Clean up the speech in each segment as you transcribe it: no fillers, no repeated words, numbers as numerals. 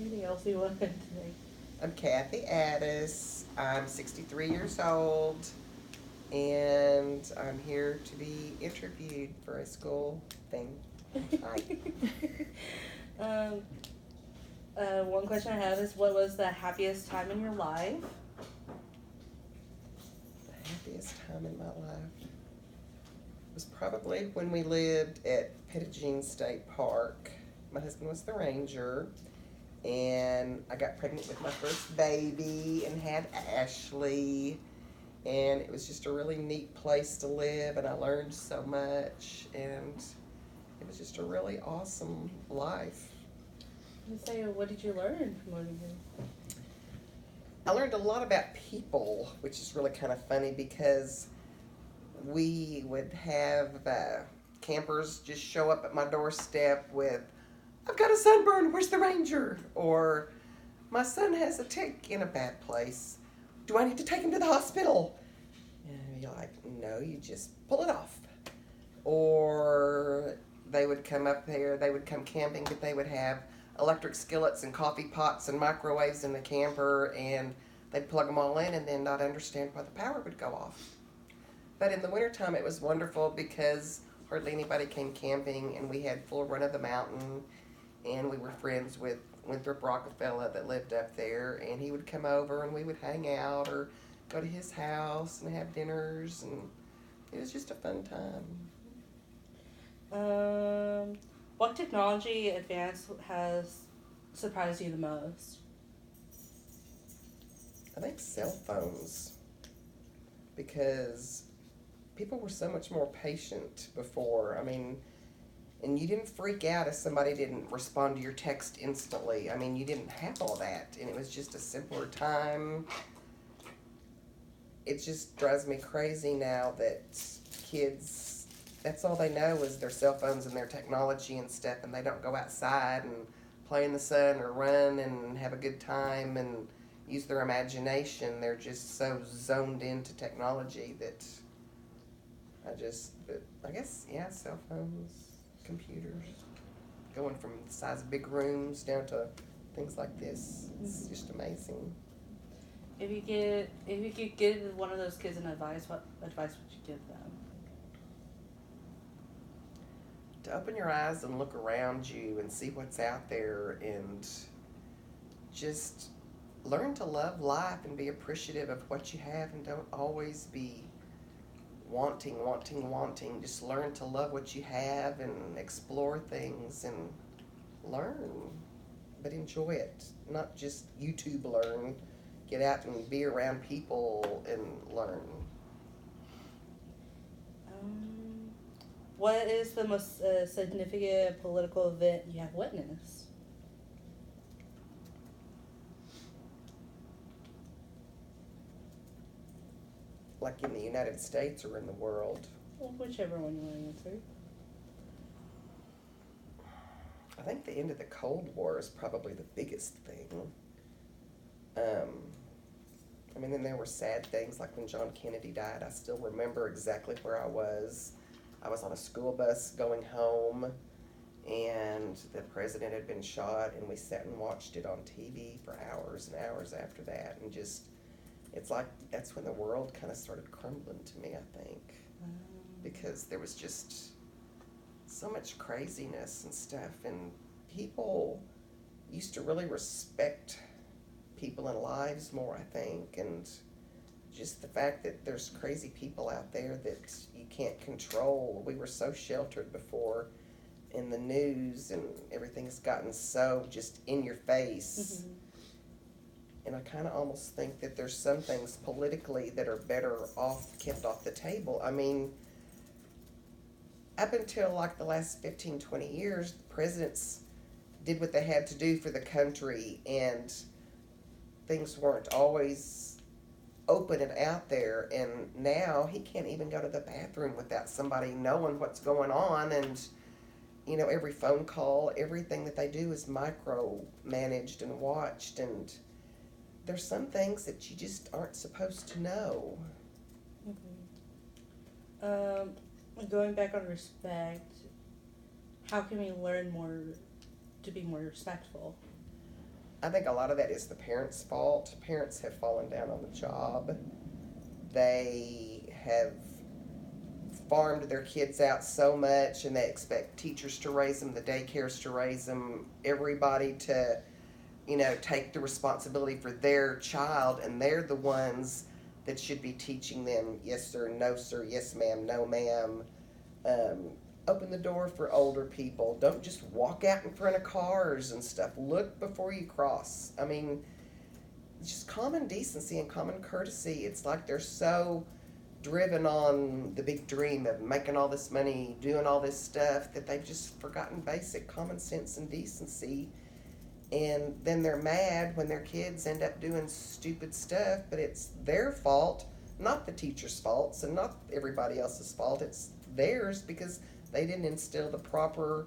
Anything else you want to say? I'm Kathy Addis. I'm 63 years old, and I'm here to be interviewed for a school thing. Hi. um, one question I have is, what was the happiest time in your life? The happiest time in my life was probably when we lived at Pettigene State Park. My husband was the ranger, and I got pregnant with my first baby and had Ashley. And it was just a really neat place to live, and I learned so much, and it was just a really awesome life. You say, what did you learn from living here? I learned a lot about people, which is really kind of funny because we would have campers just show up at my doorstep with, I've got a sunburn, where's the ranger? Or, my son has a tick in a bad place. Do I need to take him to the hospital? And you're like, no, you just pull it off. Or they would come up there, they would come camping, but they would have electric skillets and coffee pots and microwaves in the camper, and they'd plug them all in and then not understand why the power would go off. But in the wintertime, it was wonderful because hardly anybody came camping, and we had full run of the mountain, and we were friends with Winthrop Rockefeller that lived up there, and he would come over and we would hang out or go to his house and have dinners, and it was just a fun time. What technology advance has surprised you the most? I think cell phones, because people were so much more patient before. I mean, and you didn't freak out if somebody didn't respond to your text instantly. I mean, you didn't have all that, and it was just a simpler time. It just drives me crazy now that kids, that's all they know is their cell phones and their technology and stuff, and they don't go outside and play in the sun or run and have a good time and use their imagination. They're just so zoned into technology that but I guess, yeah, cell phones, computers, going from the size of big rooms down to things like this. It's just amazing. If you could give one of those kids an advice, what advice would you give them? To open your eyes and look around you and see what's out there, and just learn to love life and be appreciative of what you have, and don't always be wanting, wanting, wanting. Just learn to love what you have and explore things and learn, but enjoy it. Not just YouTube learn. Get out and be around people and learn. Um, what is the most significant political event you have witnessed? Like in the United States or in the world. Well, whichever one you want to answer. I think the end of the Cold War is probably the biggest thing. Um, I mean, then there were sad things like when John Kennedy died. I still remember exactly where I was. I was on a school bus going home, and the president had been shot, and we sat and watched it on TV for hours and hours after that. And just, it's like that's when the world kind of started crumbling to me, I think, because there was just so much craziness and stuff, and people used to really respect people and lives more, I think, and just the fact that there's crazy people out there that you can't control. We were so sheltered before in the news, and everything's gotten so just in your face. Mm-hmm. And I kind of almost think that there's some things politically that are better off kept off the table. I mean, up until like the last 15, 20 years, the presidents did what they had to do for the country, and things weren't always open and out there. And now he can't even go to the bathroom without somebody knowing what's going on. And, you know, every phone call, everything that they do is micro-managed and watched. And there's some things that you just aren't supposed to know. Mm-hmm. Going back on respect, how can we learn more to be more respectful? I think a lot of that is the parents' fault. Parents have fallen down on the job. They have farmed their kids out so much, and they expect teachers to raise them, the daycares to raise them, everybody to, take the responsibility for their child, and they're the ones that should be teaching them yes sir, no sir, yes ma'am, no ma'am. Open the door for older people. Don't just walk out in front of cars and stuff. Look before you cross. I mean, just common decency and common courtesy. It's like they're so driven on the big dream of making all this money, doing all this stuff, that they've just forgotten basic common sense and decency. And then they're mad when their kids end up doing stupid stuff, but it's their fault, not the teacher's faults and not everybody else's fault. It's theirs because they didn't instill the proper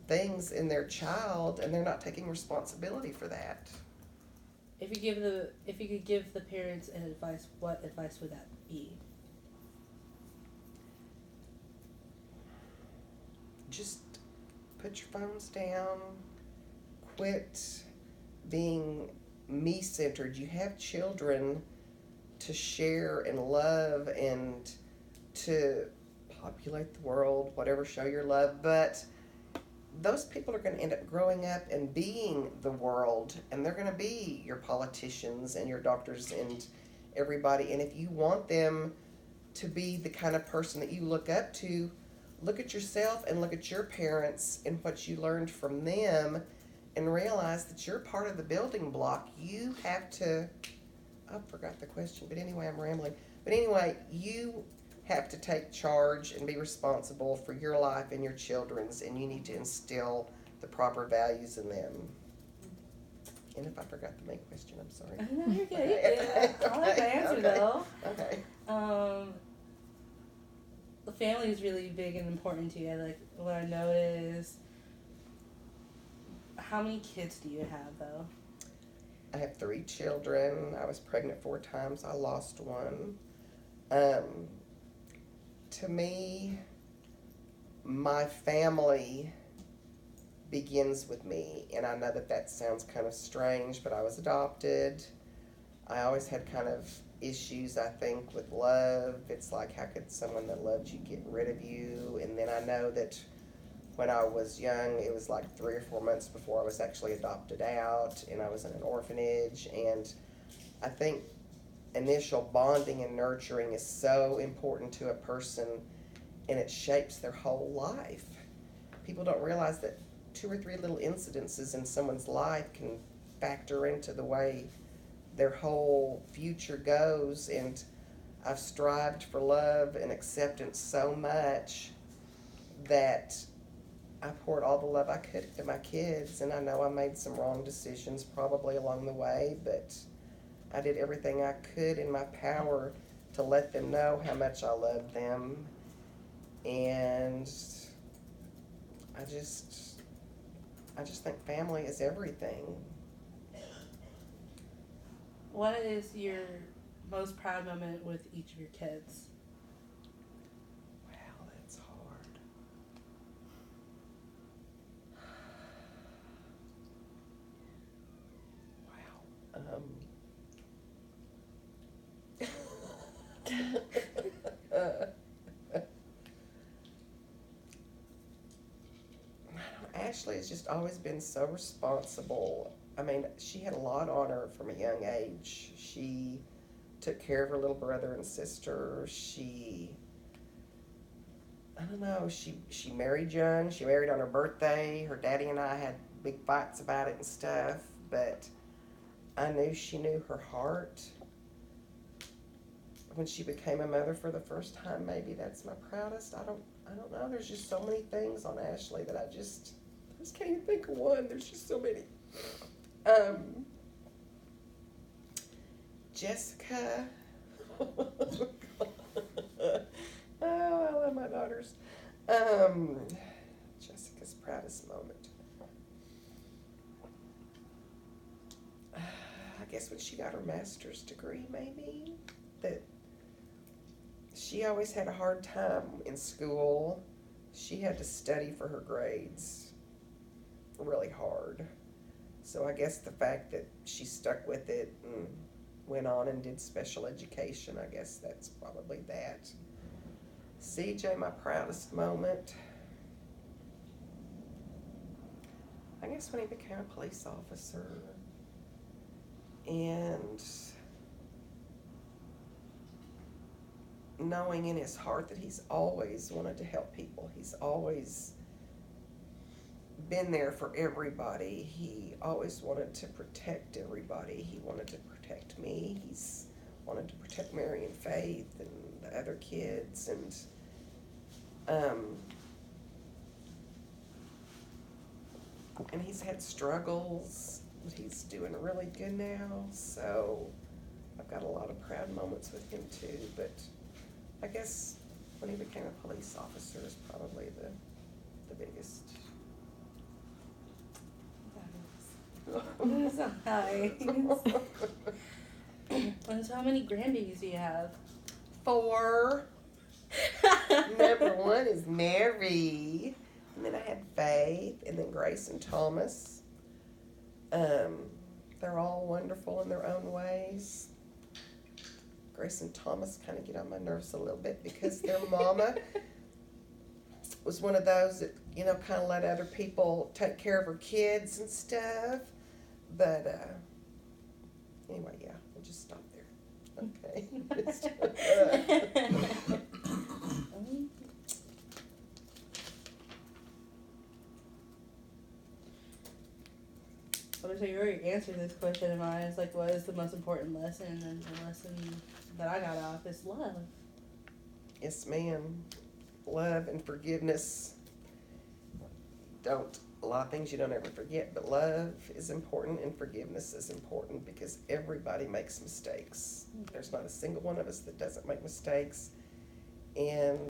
things in their child, and they're not taking responsibility for that. If you could give the parents an advice, what advice would that be? Just put your phones down. Quit being me-centered. You have children to share and love and to populate the world, whatever, show your love, but those people are going to end up growing up and being the world, and they're going to be your politicians and your doctors and everybody. And if you want them to be the kind of person that you look up to, look at yourself and look at your parents and what you learned from them, and realize that you're part of the building block. You have to, I forgot the question, but anyway, I'm rambling. But anyway, you have to take charge and be responsible for your life and your children's, and you need to instill the proper values in them. And if I forgot the main question, I'm sorry. No, you're good. I like the answer though. Okay. The family is really big and important to you. Like what I noticed. How many kids do you have though? I have 3 children. I was pregnant 4 times. I lost one. To me, my family begins with me, and I know that sounds kind of strange, but I was adopted. I always had kind of issues, I think, with love. It's like, how could someone that loved you get rid of you? And then I know that when I was young, it was like 3 or 4 months before I was actually adopted out, and I was in an orphanage. And I think initial bonding and nurturing is so important to a person, and it shapes their whole life. People don't realize that 2 or 3 little incidences in someone's life can factor into the way their whole future goes. And I've strived for love and acceptance so much that I poured all the love I could into my kids, and I know I made some wrong decisions probably along the way, but I did everything I could in my power to let them know how much I loved them. And I just think family is everything. What is your most proud moment with each of your kids? Wow, that's hard. Wow. Ashley has just always been so responsible. I mean, she had a lot on her from a young age. She took care of her little brother and sister. I don't know, she married young. She married on her birthday. Her daddy and I had big fights about it and stuff, but I knew she knew her heart. When she became a mother for the first time, maybe that's my proudest. I don't know. There's just so many things on Ashley that I just can't even think of one. There's just so many. Jessica. Oh, I love my daughters. Jessica's proudest moment. I guess when she got her master's degree, maybe. That she always had a hard time in school. She had to study for her grades really hard. So I guess the fact that she stuck with it and went on and did special education, I guess that's probably that. CJ, my proudest moment, I guess when he became a police officer and knowing in his heart that he's always wanted to help people. He's always been there for everybody. He always wanted to protect everybody. He wanted to protect me. He's wanted to protect Mary and Faith and the other kids, and he's had struggles, but he's doing really good now. So I've got a lot of proud moments with him too. But I guess when he became a police officer is probably the biggest. That is so nice. And so how many grandbabies do you have? 4. Number 1 is Mary, and then I had Faith, and then Grace and Thomas. They're all wonderful in their own ways. Grace and Thomas kind of get on my nerves a little bit because their mama was one of those that, you know, kind of let other people take care of her kids and stuff. But anyway, yeah, we'll just stop there. Okay. So you already answered this question of mine. It's like, what is the most important lesson? And the lesson that I got off is love. Yes, ma'am. Love and forgiveness. A lot of things you don't ever forget, but love is important and forgiveness is important because everybody makes mistakes. There's not a single one of us that doesn't make mistakes. And